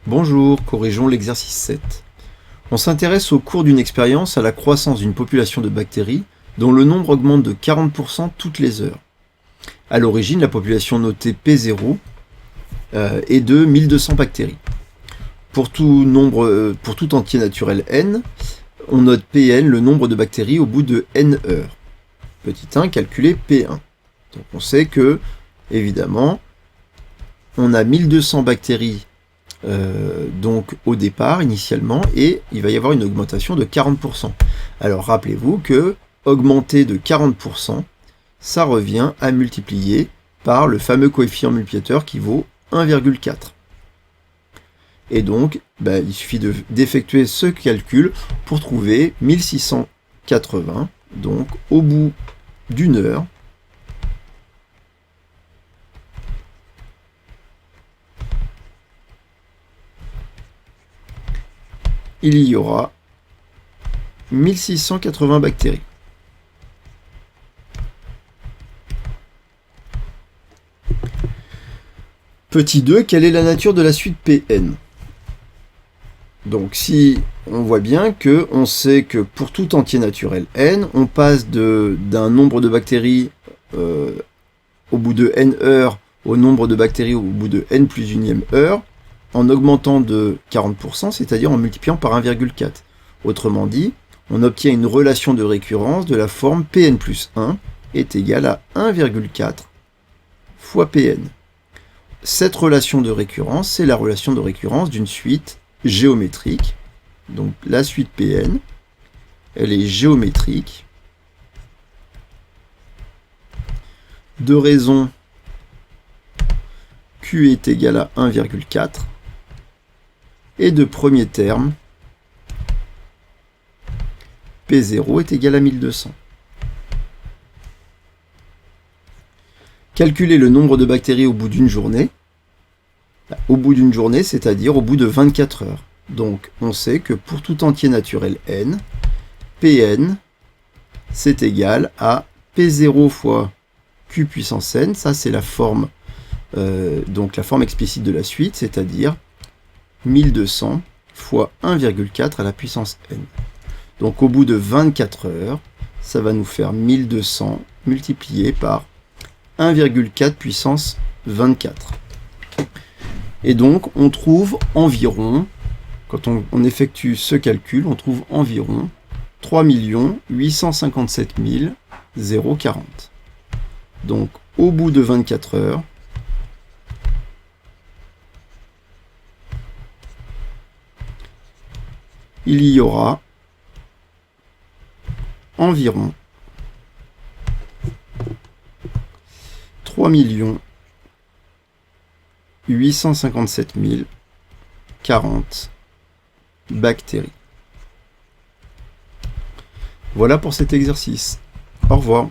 Bonjour, corrigeons l'exercice 7. On s'intéresse au cours d'une expérience à la croissance d'une population de bactéries dont le nombre augmente de 40% toutes les heures. À l'origine, la population notée P0 est de 1200 bactéries. Pour tout entier naturel n, on note Pn, le nombre de bactéries au bout de n heures. Petit 1, calculer P1. Donc on sait que, évidemment, on a 1200 bactéries donc au départ, initialement, et il va y avoir une augmentation de 40%. Alors rappelez-vous que augmenter de 40%, ça revient à multiplier par le fameux coefficient multiplicateur qui vaut 1,4. Et donc, il suffit d'effectuer ce calcul pour trouver 1680, donc au bout d'une heure, il y aura 1680 bactéries. Petit 2, quelle est la nature de la suite Pn? Donc si on voit bien que on sait que pour tout entier naturel n, on passe d'un nombre de bactéries au bout de n heures au nombre de bactéries au bout de n plus unième heure, en augmentant de 40%, c'est-à-dire en multipliant par 1,4. Autrement dit, on obtient une relation de récurrence de la forme Pn plus 1 est égale à 1,4 fois Pn. Cette relation de récurrence, c'est la relation de récurrence d'une suite géométrique. Donc la suite Pn, elle est géométrique. De raison Q est égal à 1,4. Et de premier terme, P0 est égal à 1200. Calculer le nombre de bactéries au bout d'une journée. Au bout d'une journée, c'est-à-dire au bout de 24 heures. Donc, on sait que pour tout entier naturel n, Pn, c'est égal à P0 fois Q puissance n. Ça, c'est la forme, donc la forme explicite de la suite, c'est-à-dire 1200 fois 1,4 à la puissance n. Donc au bout de 24 heures, ça va nous faire 1200 multiplié par 1,4 puissance 24. Et donc on trouve environ, quand on effectue ce calcul, on trouve environ 3 857 040. Donc au bout de 24 heures, il y aura environ 3 857 040 bactéries. Voilà pour cet exercice. Au revoir.